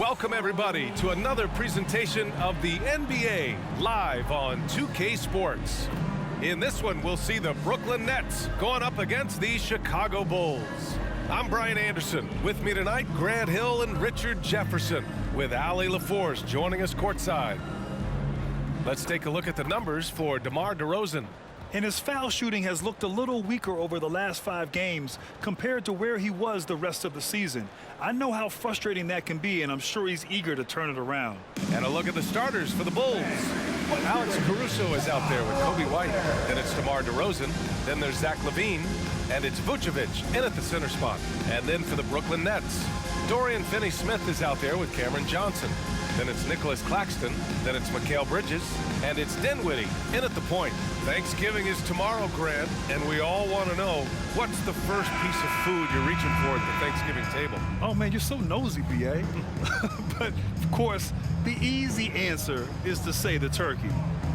Welcome everybody to another presentation of the NBA live on 2K Sports. In this one, we'll see the Brooklyn Nets going up against the Chicago Bulls. I'm Brian Anderson. With me tonight, Grant Hill and Richard Jefferson, with Allie LaForce joining us courtside. Let's take a look at the numbers for DeMar DeRozan. And his foul shooting has looked a little weaker over the last 5 games compared to where he was the rest of the season. I know how frustrating that can be, and I'm sure he's eager to turn it around. And a look at the starters for the Bulls. Alex Caruso is out there with Kobe White. Then it's DeMar DeRozan. Then there's Zach LaVine. And it's Vucevic in at the center spot. And then for the Brooklyn Nets, Dorian Finney-Smith is out there with Cameron Johnson. Then it's Nicholas Claxton. Then it's Mikal Bridges. And it's Dinwiddie in at the point. Thanksgiving is tomorrow, Grant, and we all want to know, what's the first piece of food you're reaching for at the Thanksgiving table? Oh, man, you're so nosy, B.A. But, of course, the easy answer is to say the turkey.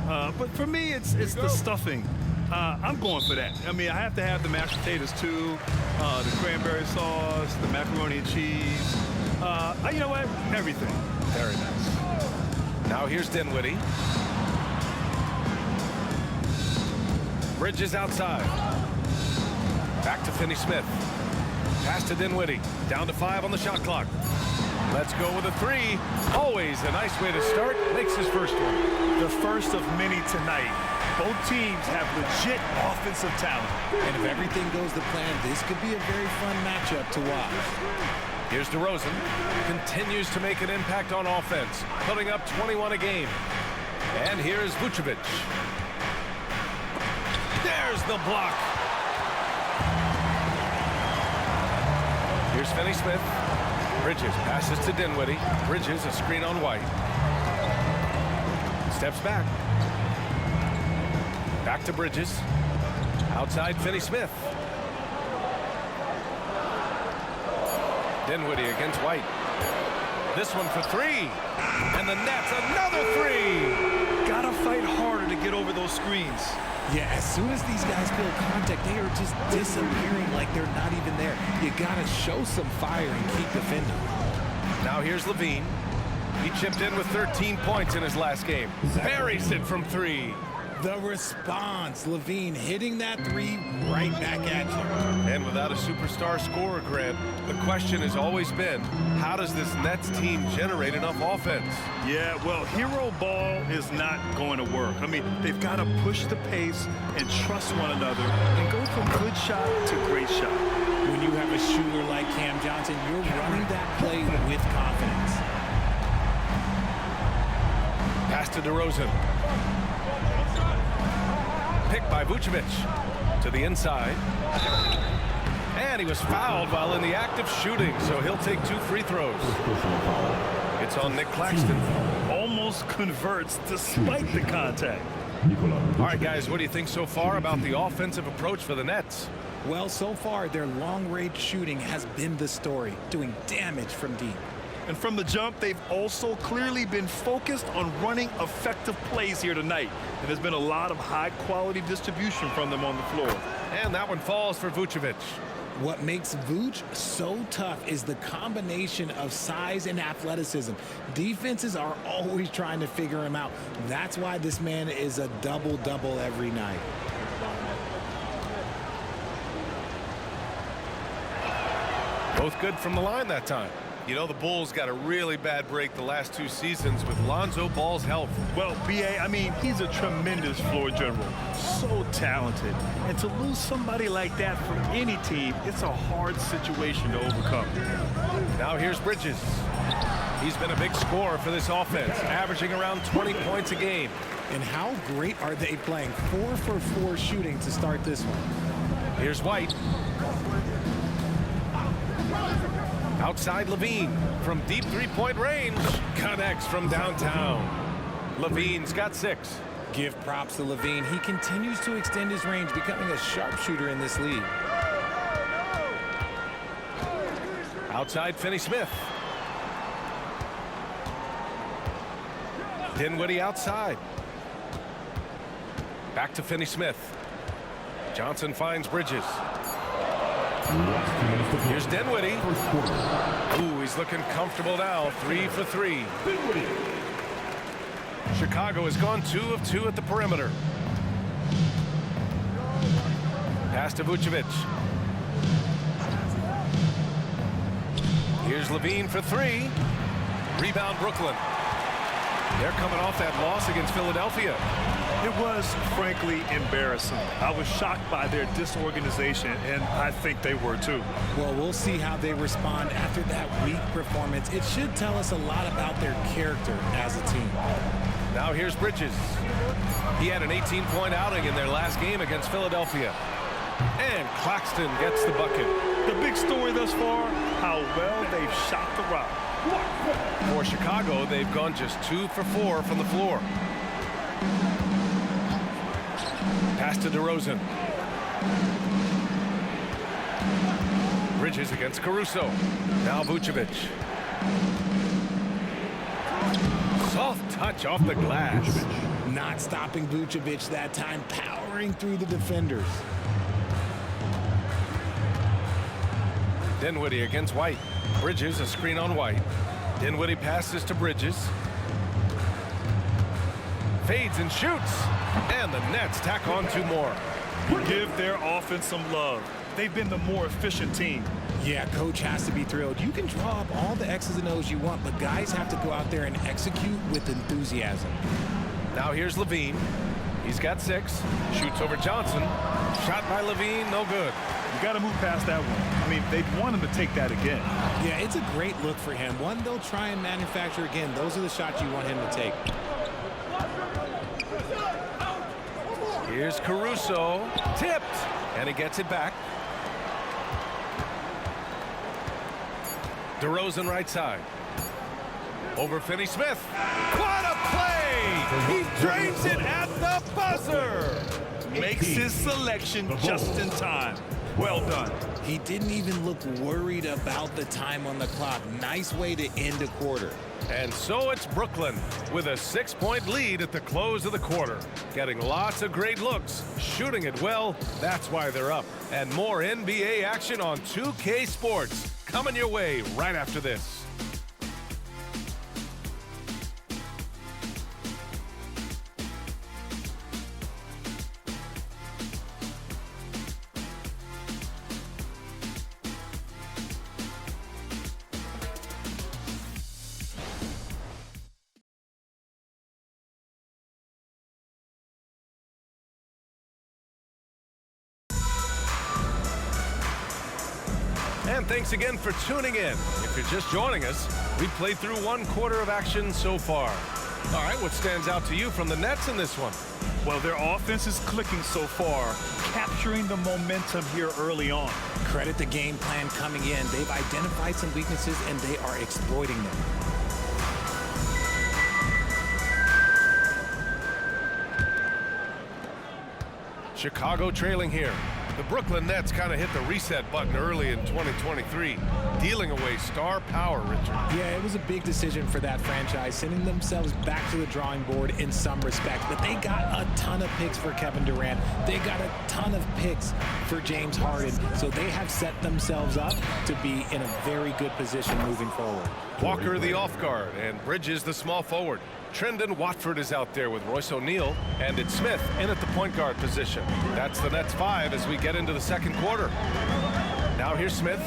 But for me, it's the stuffing. I'm going for that. I mean, I have to have the mashed potatoes, too, the cranberry sauce, the macaroni and cheese. You know what? Everything. Very nice. Now here's Dinwiddie. Bridges outside. Back to Finney-Smith. Pass to Dinwiddie. Down to 5 on the shot clock. Let's go with a 3. Always a nice way to start. Makes his first one. The first of many tonight. Both teams have legit offensive talent. And if everything goes to plan, this could be a very fun matchup to watch. Here's DeRozan. Continues to make an impact on offense, putting up 21 a game. And here's Vucevic. There's the block. Here's Finney-Smith. Bridges passes to Dinwiddie. Bridges a screen on White. Steps back. Back to Bridges. Outside Finney-Smith. Dinwiddie against White. This one for 3. And the Nets, another 3. Gotta fight harder to get over those screens. Yeah, as soon as these guys feel contact, they are just disappearing like they're not even there. You gotta show some fire and keep defending. Now here's LaVine. He chipped in with 13 points in his last game. Buries it from 3. The response, LaVine hitting that 3 right back at you. And without a superstar scorer, Grant, the question has always been, how does this Nets team generate enough offense? Yeah, well, hero ball is not going to work. I mean, they've got to push the pace and trust one another and go from good shot to great shot. When you have a shooter like Cam Johnson, you're running that play with confidence. Pass to DeRozan. Picked by Vucevic to the inside. And he was fouled while in the act of shooting, so he'll take 2 free throws. It's on Nick Claxton. Almost converts despite the contact. All right, guys, what do you think so far about the offensive approach for the Nets? Well, so far, their long-range shooting has been the story, doing damage from deep. And from the jump, they've also clearly been focused on running effective plays here tonight. And there's been a lot of high-quality distribution from them on the floor. And that one falls for Vucevic. What makes Vooch so tough is the combination of size and athleticism. Defenses are always trying to figure him out. That's why this man is a double-double every night. Both good from the line that time. You know, the Bulls got a really bad break the last 2 seasons with Lonzo Ball's health. Well, B.A., I mean, he's a tremendous floor general. So talented. And to lose somebody like that from any team, it's a hard situation to overcome. Now here's Bridges. He's been a big scorer for this offense, averaging around 20 points a game. And how great are they playing? 4 for 4 shooting to start this one. Here's White. Outside LaVine from deep 3-point range. Connects from downtown. LaVine's got 6. Give props to LaVine. He continues to extend his range, becoming a sharpshooter in this league. Outside Finney-Smith. Dinwiddie outside. Back to Finney-Smith. Johnson finds Bridges. Here's Dinwiddie. Ooh, he's looking comfortable now. 3 for 3. Chicago has gone 2 of 2 at the perimeter. Pass to Vucevic. Here's Levine for 3. Rebound Brooklyn. They're coming off that loss against Philadelphia. It was, frankly, embarrassing. I was shocked by their disorganization, and I think they were too. Well, we'll see how they respond after that weak performance. It should tell us a lot about their character as a team. Now here's Bridges. He had an 18-point outing in their last game against Philadelphia. And Claxton gets the bucket. The big story thus far, how well they've shot the rock. For Chicago, they've gone just 2 for 4 from the floor. Pass to DeRozan. Bridges against Caruso. Now Vucevic. Soft touch off the glass. Not stopping Vucevic that time, powering through the defenders. Dinwiddie against White. Bridges, a screen on White. Dinwiddie passes to Bridges. Fades and shoots. And the Nets tack on 2 more. Give their offense some love. They've been the more efficient team. Yeah, coach has to be thrilled. You can draw up all the X's and O's you want, but guys have to go out there and execute with enthusiasm. Now here's Levine. He's got 6. Shoots over Johnson. Shot by Levine, no good. You got to move past that one. I mean, they'd want him to take that again. Yeah, it's a great look for him. One they'll try and manufacture again. Those are the shots you want him to take. Here's Caruso. Tipped. And he gets it back. DeRozan right side. Over Finney-Smith. What a play! He drains it at the buzzer! Makes his selection just in time. Well done. He didn't even look worried about the time on the clock. Nice way to end a quarter. And so it's Brooklyn with a 6-point lead at the close of the quarter. Getting lots of great looks, shooting it well, that's why they're up. And more NBA action on 2K Sports coming your way right after this. And thanks again for tuning in. If you're just joining us, we've played through 1 quarter of action so far. All right, what stands out to you from the Nets in this one? Well, their offense is clicking so far, capturing the momentum here early on. Credit the game plan coming in. They've identified some weaknesses, and they are exploiting them. Chicago trailing here. The Brooklyn Nets kind of hit the reset button early in 2023, dealing away star power, Richard. Yeah, it was a big decision for that franchise, sending themselves back to the drawing board in some respects. But they got a ton of picks for Kevin Durant. They got a ton of picks for James Harden. So they have set themselves up to be in a very good position moving forward. Walker the off guard and Bridges the small forward. Trendon Watford is out there with Royce O'Neal, and it's Smith in at the point guard position. That's the Nets 5 as we get into the second quarter. Now here's Smith.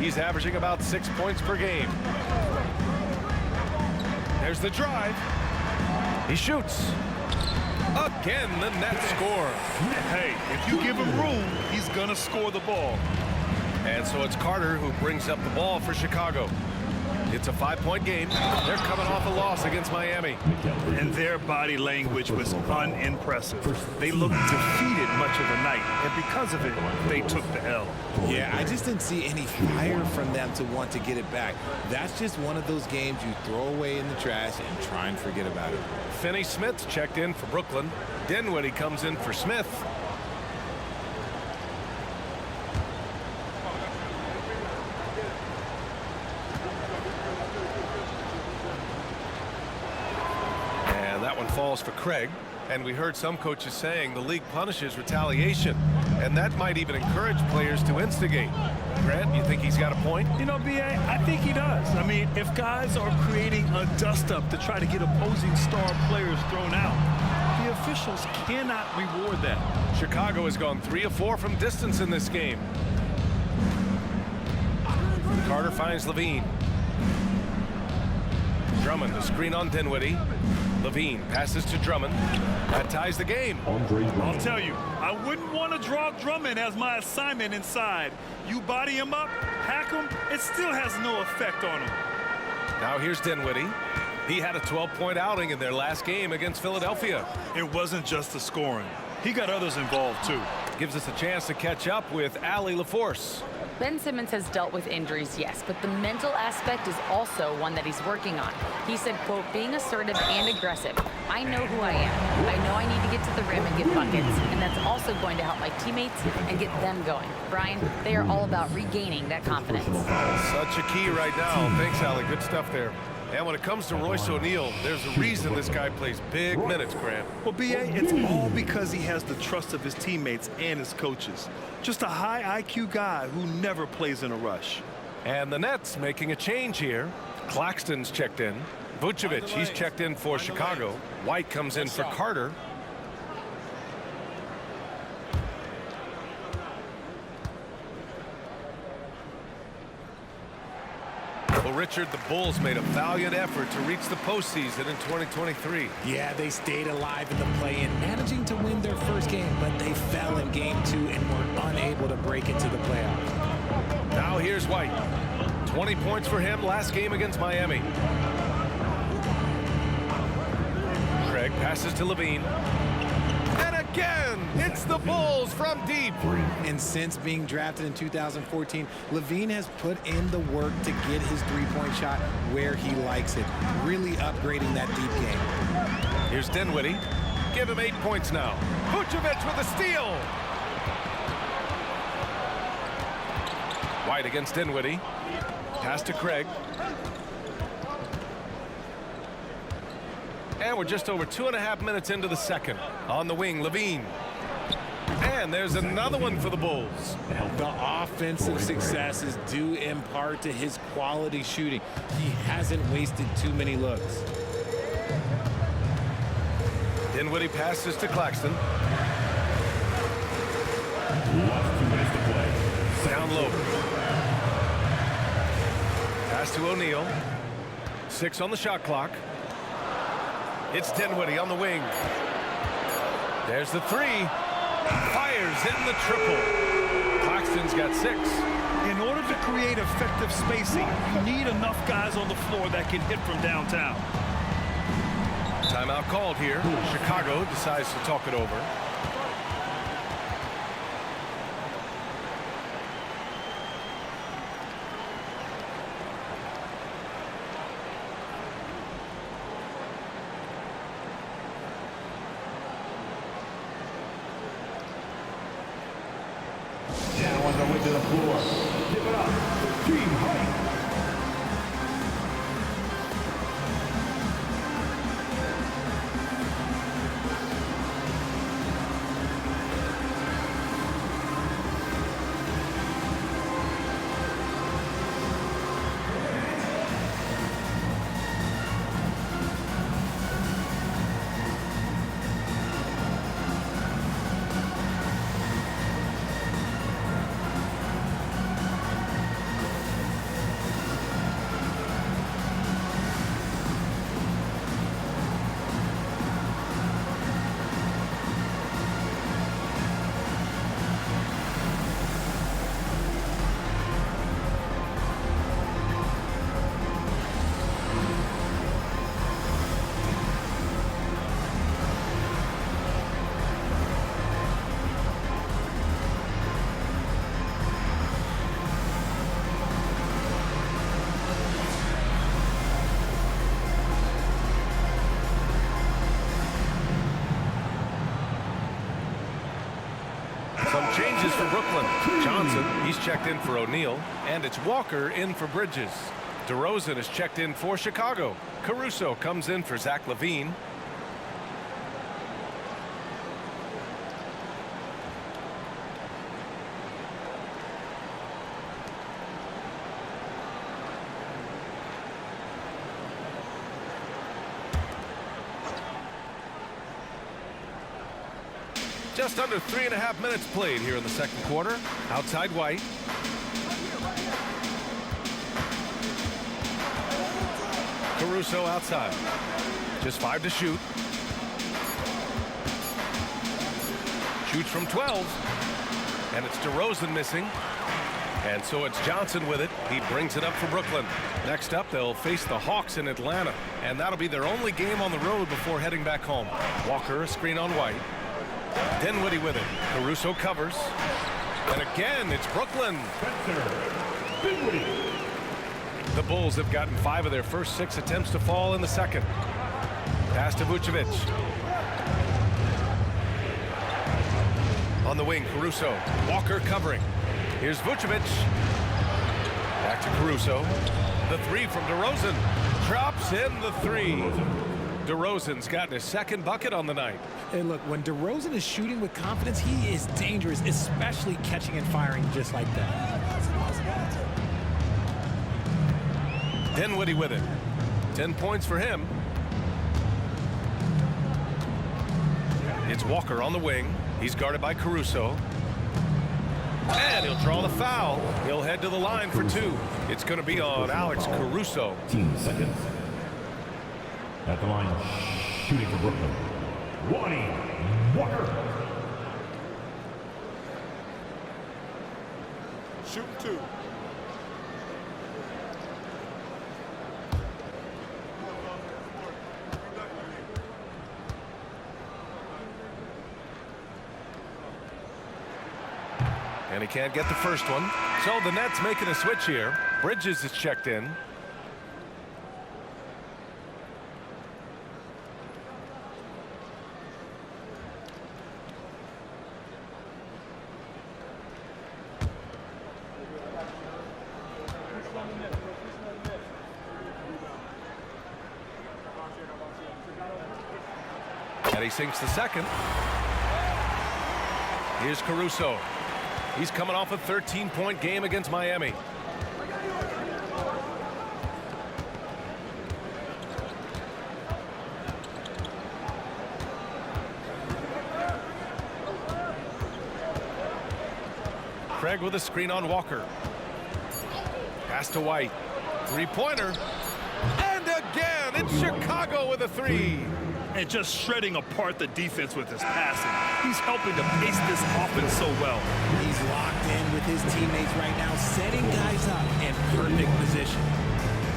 He's averaging about 6 points per game. There's the drive. He shoots. Again, the Nets score. Hey, if you give him room, he's going to score the ball. And so it's Carter who brings up the ball for Chicago. It's a 5-point game. They're coming off a loss against Miami. And their body language was unimpressive. They looked defeated much of the night, and because of it, they took the L. Yeah, I just didn't see any fire from them to want to get it back. That's just one of those games you throw away in the trash and try and forget about it. Finney-Smith checked in for Brooklyn. Dinwiddie comes in for Smith. Falls for Craig, and we heard some coaches saying the league punishes retaliation, and that might even encourage players to instigate. Grant, you think he's got a point? You know, B.A., I think he does. I mean, if guys are creating a dust-up to try to get opposing star players thrown out, the officials cannot reward that. Chicago has gone 3 of 4 from distance in this game. Carter finds Levine. Drummond, the screen on Dinwiddie. Levine passes to Drummond. That ties the game. I'll tell you, I wouldn't want to draw Drummond as my assignment inside. You body him up, hack him, it still has no effect on him. Now here's Dinwiddie. He had a 12-point outing in their last game against Philadelphia. It wasn't just the scoring. He got others involved, too. Gives us a chance to catch up with Allie LaForce. Ben Simmons has dealt with injuries, yes, but the mental aspect is also one that he's working on. He said, quote, being assertive and aggressive. I know who I am. I know I need to get to the rim and get buckets, and that's also going to help my teammates and get them going. Brian, they are all about regaining that confidence. Such a key right now. Thanks, Allie. Good stuff there. And when it comes to Royce O'Neal, there's a reason this guy plays big minutes, Grant. Well, B.A., it's all because he has the trust of his teammates and his coaches. Just a high IQ guy who never plays in a rush. And the Nets making a change here. Claxton's checked in. Vucevic, he's checked in for Chicago. White comes in for Carter. Well, Richard, the Bulls made a valiant effort to reach the postseason in 2023. Yeah, they stayed alive in the play-in, managing to win their first game, but they fell in game 2 and were unable to break into the playoffs. Now here's White. 20 points for him last game against Miami. Craig passes to Levine. And again, it's the Bulls from deep. And since being drafted in 2014, Levine has put in the work to get his three-point shot where he likes it, really upgrading that deep game. Here's Dinwiddie. Give him 8 points now. Vucevic with a steal. White against Dinwiddie. Pass to Craig. And we're just over 2.5 minutes into the second. On the wing, Levine. And there's another one for the Bulls. The offensive success is due in part to his quality shooting. He hasn't wasted too many looks. Dinwiddie passes to Claxton. Down low. Pass to O'Neal. 6 on the shot clock. It's Dinwiddie on the wing. There's the 3. Fires in the triple. Claxton's got 6. In order to create effective spacing, you need enough guys on the floor that can hit from downtown. Timeout called here. Chicago decides to talk it over. To the floor. Give it up for Team Height. Some changes for Brooklyn. Johnson, he's checked in for O'Neal. And it's Walker in for Bridges. DeRozan is checked in for Chicago. Caruso comes in for Zach LaVine. Just under 3.5 minutes played here in the second quarter. Outside White. Caruso outside. Just 5 to shoot. Shoots from 12. And it's DeRozan missing. And so it's Johnson with it. He brings it up for Brooklyn. Next up, they'll face the Hawks in Atlanta. And that'll be their only game on the road before heading back home. Walker, a screen on White. Dinwiddie with it. Caruso covers. And again, it's Brooklyn. The Bulls have gotten 5 of their first 6 attempts to fall in the second. Pass to Vucevic. On the wing, Caruso. Walker covering. Here's Vucevic. Back to Caruso. The 3 from DeRozan. Drops in the 3. DeRozan's gotten his second bucket on the night. And look, when DeRozan is shooting with confidence, he is dangerous, especially catching and firing just like that. Dinwiddie with it. 10 points for him. It's Walker on the wing. He's guarded by Caruso. And he'll draw the foul. He'll head to the line for 2. It's going to be on Alex Caruso. 15 seconds. At the line, shooting for Brooklyn, Lonnie Walker. Shoot 2. And he can't get the first one. So the Nets making a switch here. Bridges is checked in. And he sinks the second. Here's Caruso. He's coming off a 13-point game against Miami. Craig with a screen on Walker. Pass to White. 3-pointer. And again, it's Chicago with a 3. And just shredding apart the defense with his passing. He's helping to pace this offense so well. He's locked in with his teammates right now, setting guys up in perfect position.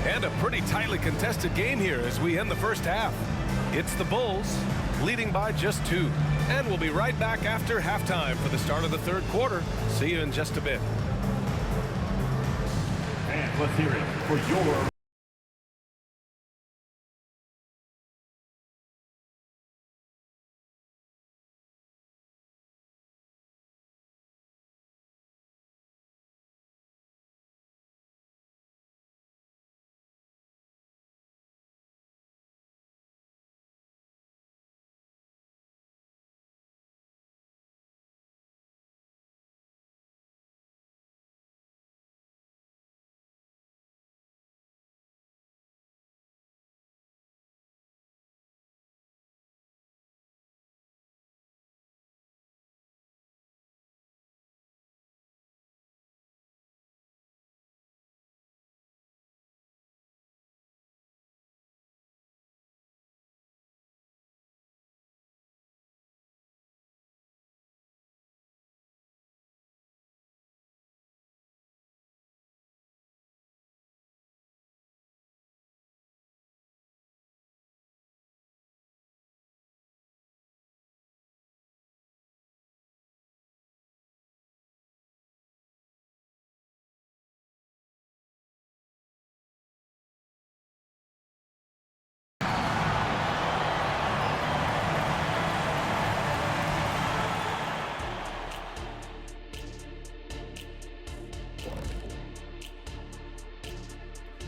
And a pretty tightly contested game here as we end the first half. It's the Bulls leading by just 2. And we'll be right back after halftime for the start of the third quarter. See you in just a bit. And let's hear it for your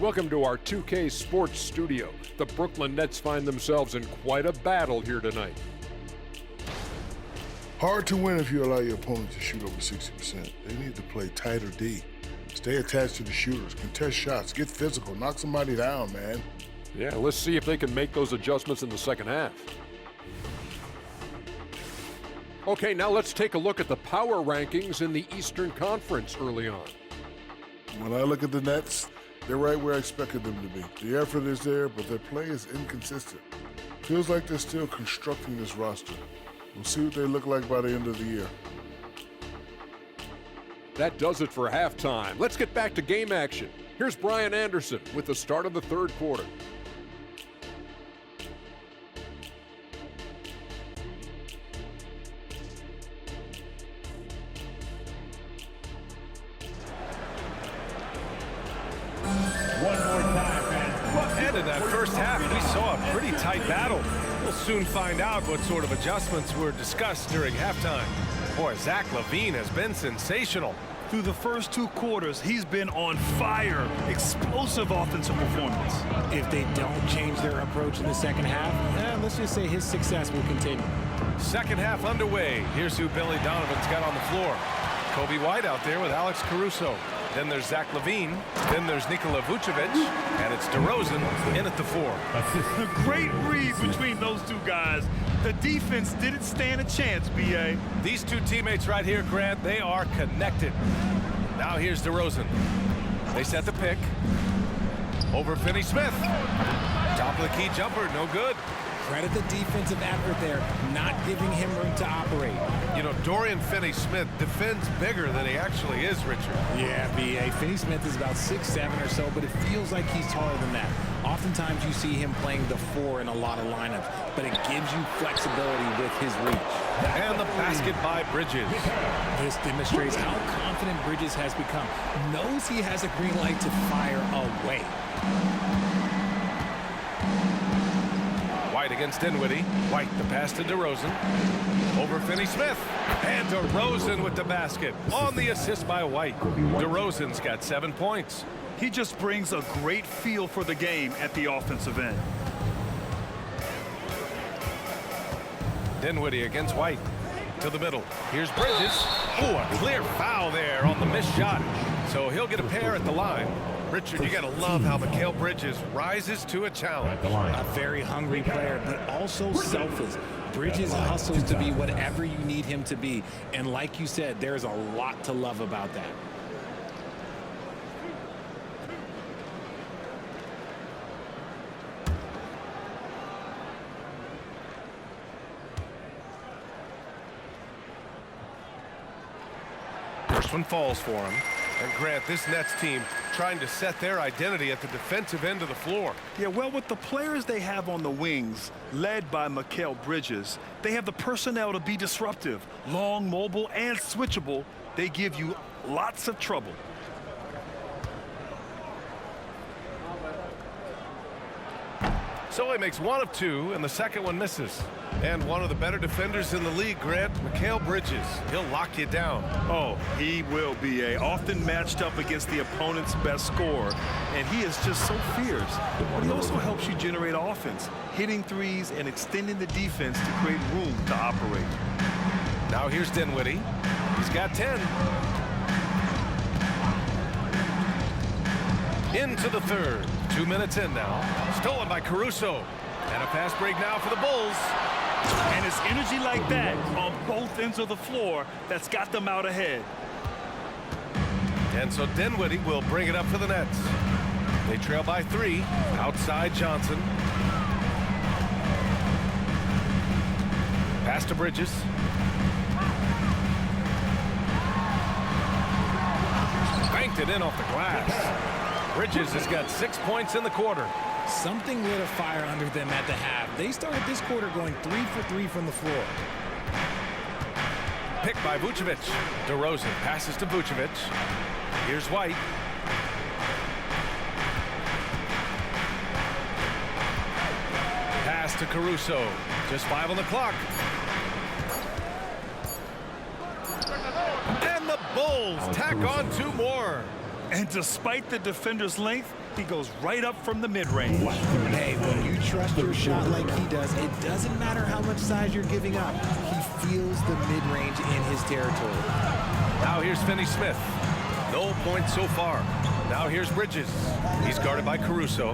Welcome to our 2K Sports studio. The Brooklyn Nets find themselves in quite a battle here tonight. Hard to win if you allow your opponent to shoot over 60%. They need to play tighter D. Stay attached to the shooters, contest shots, get physical, knock somebody down, man. Yeah, let's see if they can make those adjustments in the second half. Okay, now let's take a look at the power rankings in the Eastern Conference early on. When I look at the Nets, they're right where I expected them to be. The effort is there, but their play is inconsistent. Feels like they're still constructing this roster. We'll see what they look like by the end of the year. That does it for halftime. Let's get back to game action. Here's Brian Anderson with the start of the third quarter. And in that first half, we saw a pretty tight battle. We'll soon find out what sort of adjustments were discussed during halftime. Boy, Zach LaVine has been sensational. Through the first 2 quarters, he's been on fire. Explosive offensive performance. If they don't change their approach in the second half, let's just say his success will continue. Second half underway. Here's who Billy Donovan's got on the floor. Kobe White out there with Alex Caruso. Then there's Zach LaVine. Then there's Nikola Vucevic. And it's DeRozan in at the 4. A great read between those 2 guys. The defense didn't stand a chance, B.A. These 2 teammates right here, Grant, they are connected. Now here's DeRozan. They set the pick. Over Finney-Smith. Top of the key jumper, no good. Credit the defensive effort there, not giving him room to operate. You know, Dorian Finney-Smith defends bigger than he actually is, Richard. Yeah, B.A. Finney-Smith is about 6'7" or so, but it feels like he's taller than that. Oftentimes you see him playing the 4 in a lot of lineups, but it gives you flexibility with his reach. And the basket by Bridges. This demonstrates how confident Bridges has become. Knows he has a green light to fire away. White against Dinwiddie. White, the pass to DeRozan. Over Finney-Smith. And DeRozan with the basket. On the assist by White. DeRozan's got 7 points. He just brings a great feel for the game at the offensive end. Dinwiddie against White. To the middle. Here's Bridges. Ooh, a clear foul there on the missed shot. So he'll get a pair at the line. Richard, you got to love how Mikal Bridges rises to a challenge. A very hungry player, but also selfless. Bridges hustles to be whatever you need him to be. And like you said, there's a lot to love about that. First one falls for him. And Grant, this Nets team trying to set their identity at the defensive end of the floor. Yeah, well, with the players they have on the wings, led by Mikal Bridges, they have the personnel to be disruptive. Long, mobile, and switchable. They give you lots of trouble. So he makes 1 of 2, and the second one misses. And one of the better defenders in the league, Grant, Mikal Bridges. He'll lock you down. Oh, he will be often matched up against the opponent's best scorer, and he is just so fierce. But he also helps you generate offense, hitting threes and extending the defense to create room to operate. Now here's Dinwiddie. He's got 10. Into the third. 2 minutes in now. Stolen by Caruso. And a fast break now for the Bulls. And it's energy like that on both ends of the floor that's got them out ahead. And so Dinwiddie will bring it up for the Nets. They trail by 3. Outside Johnson. Pass to Bridges. Banked it in off the glass. Bridges has got 6 points in the quarter. Something lit a fire under them at the half. They started this quarter going 3 for 3 from the floor. Picked by Vucevic. DeRozan passes to Vucevic. Here's White. Pass to Caruso. Just 5 on the clock. And the Bulls tack on 2 more. And despite the defender's length, he goes right up from the mid-range. Hey, when you trust your shot like he does, it doesn't matter how much size you're giving up. He feels the mid-range in his territory. Now here's Finney-Smith. No points so far. Now here's Bridges. He's guarded by Caruso.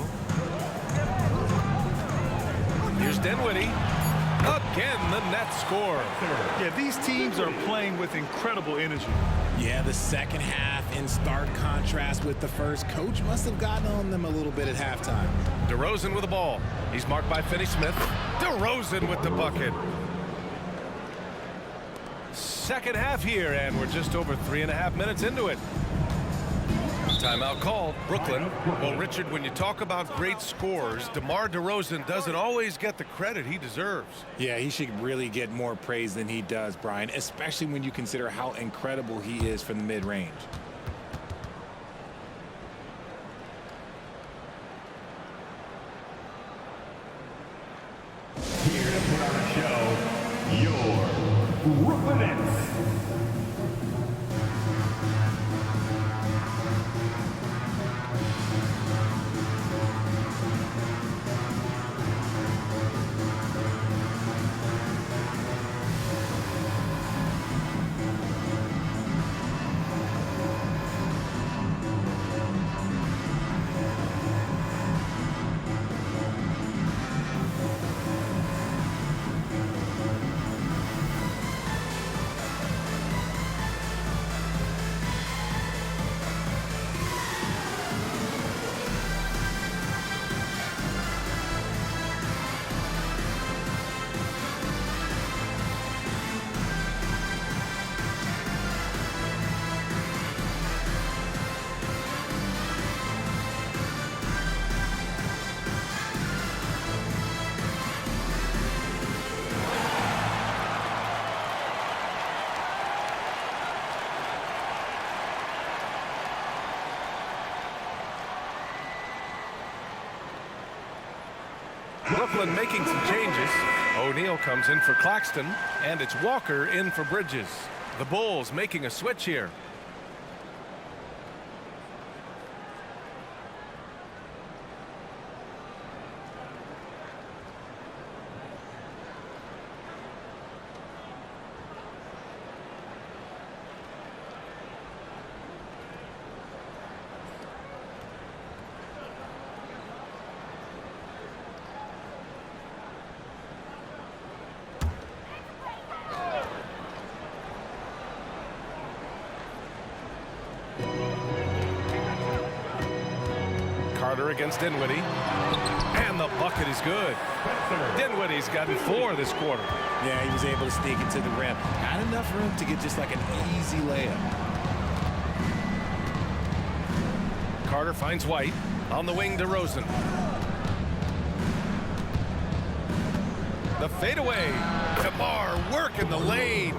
Here's Dinwiddie. Again, the Nets score. Yeah, these teams are playing with incredible energy. Yeah, the second half in stark contrast with the first. Coach must have gotten on them a little bit at halftime. DeRozan with the ball. He's marked by Finney-Smith. DeRozan with the bucket. Second half here, and we're just over 3.5 minutes into it. Timeout called. Brooklyn. Well, Richard, when you talk about great scores, DeMar DeRozan doesn't always get the credit he deserves. Yeah, he should really get more praise than he does, Brian, especially when you consider how incredible he is from the mid-range. Here to put on a show, your Brooklyn Nets. Brooklyn making some changes. O'Neal comes in for Claxton, and it's Walker in for Bridges. The Bulls making a switch here. Carter against Dinwiddie. And the bucket is good. Dinwiddie's gotten 4 this quarter. Yeah, he was able to sneak it to the rim. Not enough room to get just like an easy layup. Carter finds White. On the wing, DeRozan. The fadeaway. DeMar working the lane.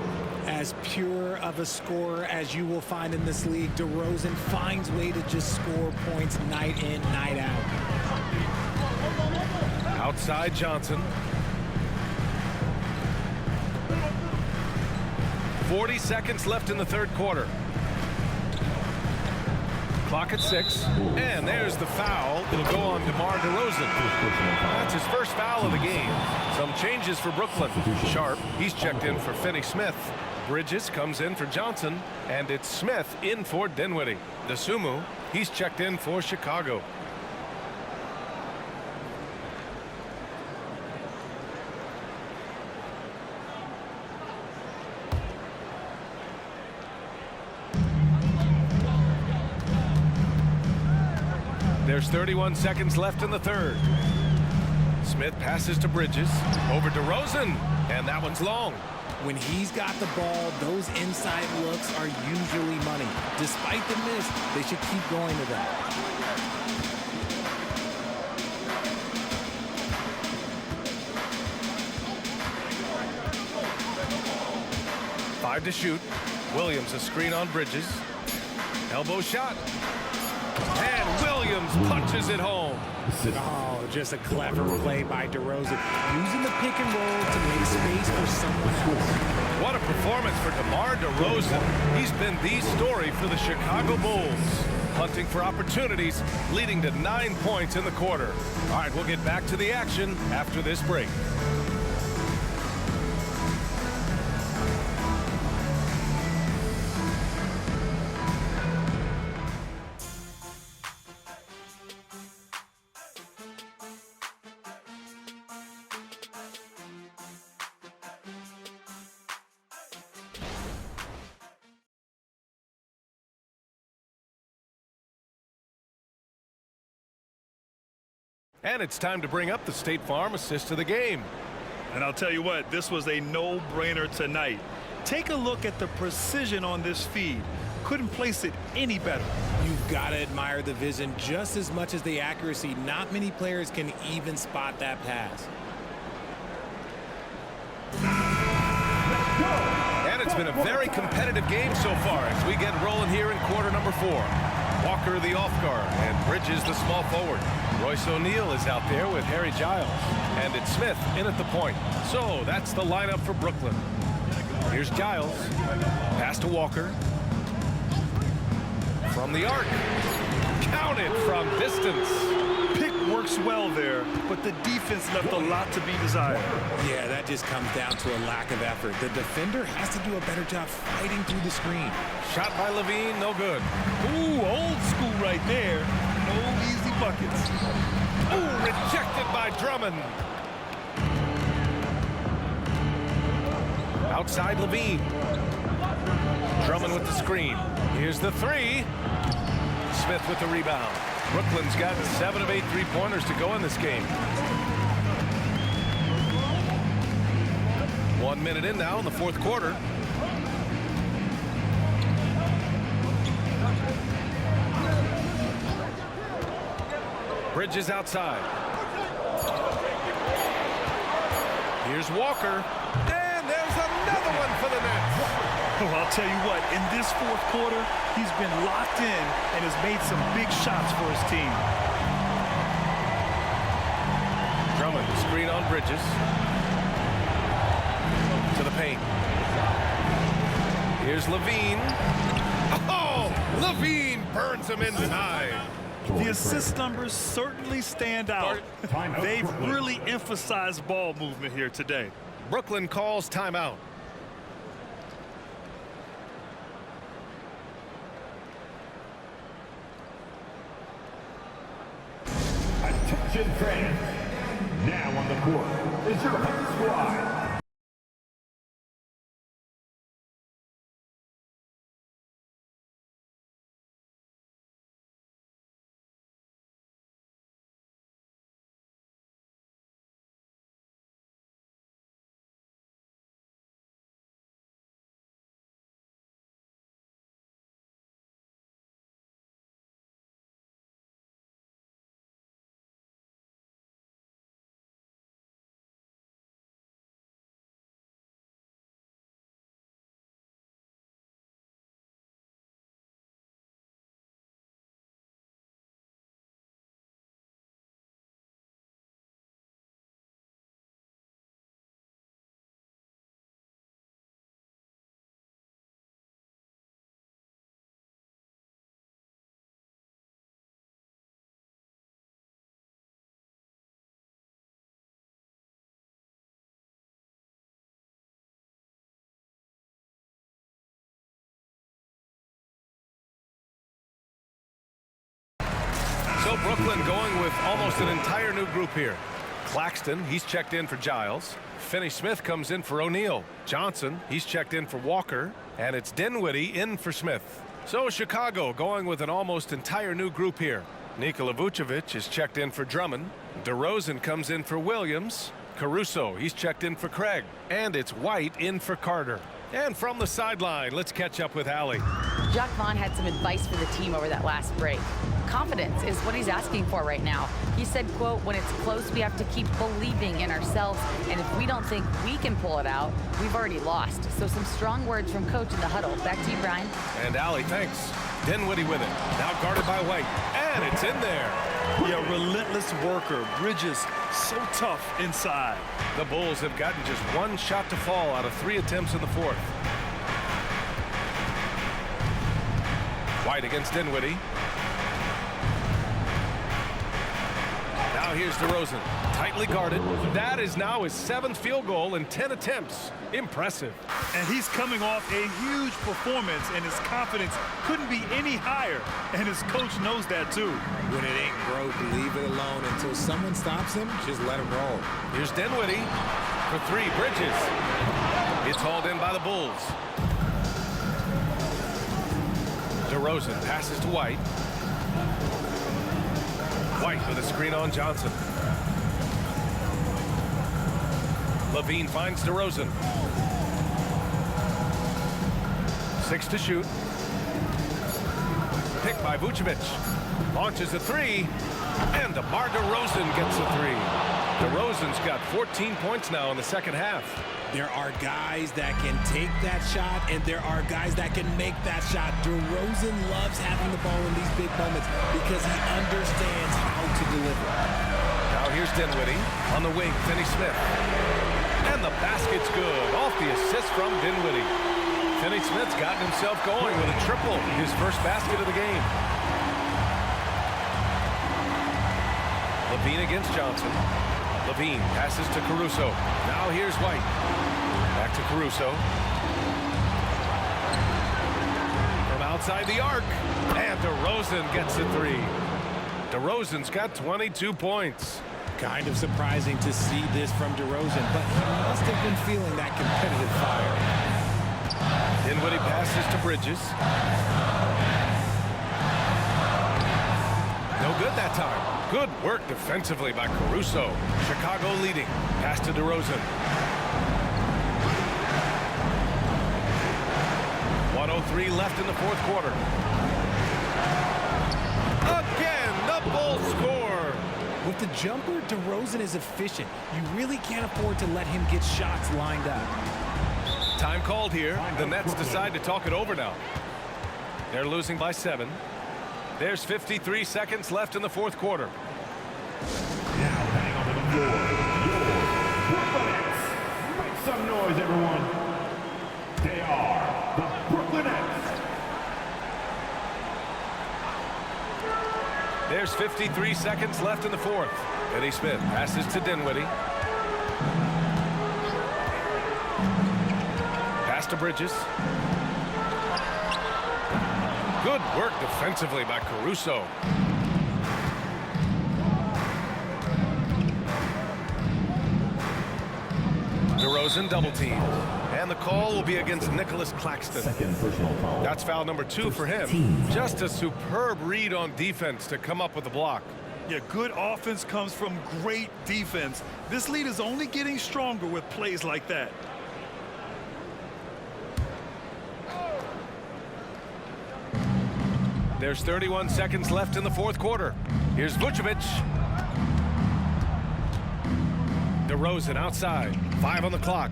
As pure of a scorer as you will find in this league, DeRozan finds way to just score points night in, night out. Outside Johnson. 40 seconds left in the third quarter. Clock at 6. And there's the foul. It'll go on DeMar DeRozan. That's his first foul of the game. Some changes for Brooklyn. Sharp, he's checked in for Finney-Smith. Bridges comes in for Johnson, and it's Smith in for Dinwiddie. Dosunmu, he's checked in for Chicago. There's 31 seconds left in the third. Smith passes to Bridges, over DeRozan, and that one's long. When he's got the ball, those inside looks are usually money. Despite the miss, they should keep going to that. Five to shoot. Williams a screen on Bridges. Elbow shot. And Williams punches it home. Oh, just a clever play by DeRozan, using the pick and roll to make space for someone else. What a performance for DeMar DeRozan. He's been the story for the Chicago Bulls. Hunting for opportunities, leading to 9 points in the quarter. All right, we'll get back to the action after this break. And it's time to bring up the State Farm assist of the game. And I'll tell you what, this was a no-brainer tonight. Take a look at the precision on this feed. Couldn't place it any better. You've got to admire the vision just as much as the accuracy. Not many players can even spot that pass. And it's been a very competitive game so far as we get rolling here in quarter number 4. Walker the off guard and Bridges the small forward. Royce O'Neal is out there with Harry Giles. And it's Smith in at the point. So that's the lineup for Brooklyn. Here's Giles. Pass to Walker. From the arc. Counted from distance. Pick works well there, but the defense left a lot to be desired. Yeah, that just comes down to a lack of effort. The defender has to do a better job fighting through the screen. Shot by Levine, no good. Ooh, old school right there. No easy buckets. Ooh, rejected by Drummond. Outside Levine. Drummond with the screen. Here's the 3. Smith with the rebound. Brooklyn's got 7 of 8 3-pointers to go in this game. 1 minute in now in the fourth quarter. Bridges outside. Here's Walker. And there's another one for the Nets. Well, I'll tell you what, in this fourth quarter, he's been locked in and has made some big shots for his team. Drummond, screen on Bridges. To the paint. Here's Levine. Oh, Levine burns him inside. The assist numbers certainly stand out. They've really emphasized ball movement here today. Brooklyn calls timeout. Attention fans, now on the court is your home squad. So Brooklyn going with almost an entire new group here. Claxton, he's checked in for Giles. Finney-Smith comes in for O'Neal. Johnson, he's checked in for Walker. And it's Dinwiddie in for Smith. So Chicago going with an almost entire new group here. Nikola Vucevic is checked in for Drummond. DeRozan comes in for Williams. Caruso, he's checked in for Craig. And it's White in for Carter. And from the sideline, let's catch up with Allie. Jacque Vaughn had some advice for the team over that last break. Confidence is what he's asking for right now. He said, quote, when it's close, we have to keep believing in ourselves. And if we don't think we can pull it out, we've already lost. So some strong words from coach in the huddle. Back to you, Brian. And Allie, thanks. Dinwiddie with it. Now guarded by White. And it's in there. Yeah, relentless worker. Bridges, so tough inside. The Bulls have gotten just one shot to fall out of 3 attempts in the fourth. White against Dinwiddie. Now here's DeRozan, tightly guarded. That is now his 7th field goal in 10 attempts. Impressive. And he's coming off a huge performance, and his confidence couldn't be any higher. And his coach knows that too. When it ain't broke, leave it alone. Until someone stops him, just let him roll. Here's Dinwiddie for 3. Bridges. It's hauled in by the Bulls. DeRozan passes to White. White with a screen on Johnson. Levine finds DeRozan. 6 to shoot. Picked by Vucevic. Launches a three. And DeMar DeRozan gets a three. DeRozan's got 14 points now in the second half. There are guys that can take that shot, and there are guys that can make that shot. DeRozan loves having the ball in these big moments because he understands how to deliver. Now here's Dinwiddie on the wing, Finney-Smith. And the basket's good off the assist from Dinwiddie. Finney-Smith's gotten himself going with a triple, his first basket of the game. Levine against Johnson. Levine passes to Caruso. Now here's White. Back to Caruso. From outside the arc. And DeRozan gets a three. DeRozan's got 22 points. Kind of surprising to see this from DeRozan, but he must have been feeling that competitive fire. Dinwiddie passes to Bridges. No good that time. Good work defensively by Caruso. Chicago leading. Pass to DeRozan. 1:03 left in the fourth quarter. Again, the Bulls score. With the jumper, DeRozan is efficient. You really can't afford to let him get shots lined up. Time called here. The Nets decide to talk it over now. They're losing by 7. There's 53 seconds left in the fourth quarter. Now hang on the floor. Brooklyn Nets. Make some noise, everyone. They are the Brooklyn Nets. There's 53 seconds left in the fourth. Finney-Smith passes to Dinwiddie. Pass to Bridges. Good work defensively by Caruso. DeRozan double teamed. And the call will be against Nicholas Claxton. Second personal foul. That's foul number 2 for him. Just a superb read on defense to come up with the block. Yeah, good offense comes from great defense. This lead is only getting stronger with plays like that. There's 31 seconds left in the fourth quarter. Here's Vucevic. DeRozan outside. 5 on the clock.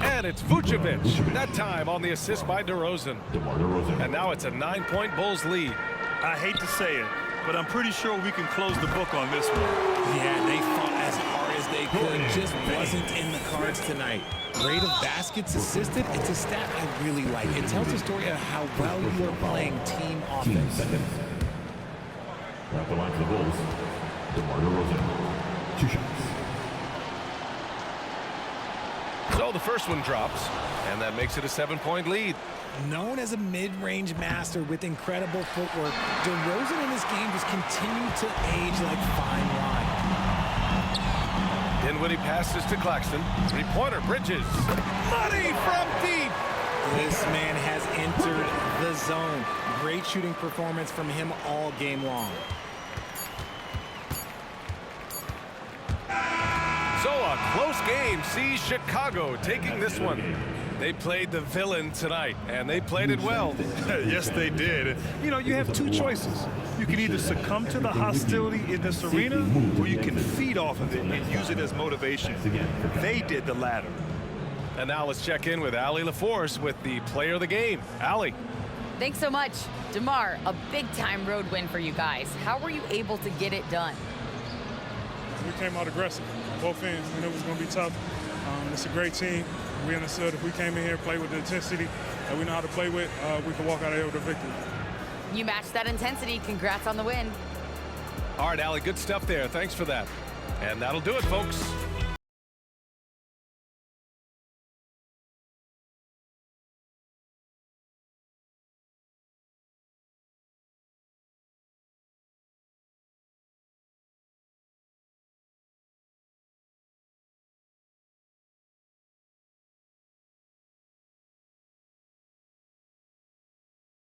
And it's Vucevic. That time on the assist by DeRozan. And now it's a 9-point Bulls lead. I hate to say it, but I'm pretty sure we can close the book on this one. Yeah, they fought as hard as they could. Just wasn't in the cards tonight. Rate of baskets assisted, it's a stat I really like. It tells a story of how well you are playing team offense. At the line for the Bulls, DeMar DeRozan. 2 shots. So the first one drops, and that makes it a 7-point lead. Known as a mid-range master with incredible footwork, DeRozan in this game just continued to age like fine wine. Dinwiddie passes to Claxton. 3-pointer, Bridges. Money from deep. This man has entered the zone. Great shooting performance from him all game long. So a close game sees Chicago taking this one. They played the villain tonight, and they played it well. Yes, they did. You know, you have 2 choices. You can either succumb to the hostility in this arena, or you can feed off of it and use it as motivation. They did the latter. And now let's check in with Allie LaForce with the player of the game. Allie. Thanks so much. DeMar, a big-time road win for you guys. How were you able to get it done? We came out aggressive, both ends, and it was going to be tough. It's a great team. We understood if we came in here, played with the intensity that we know how to play with, we could walk out of here with a victory. You matched that intensity. Congrats on the win. All right, Allie, good stuff there. Thanks for that. And that'll do it, folks.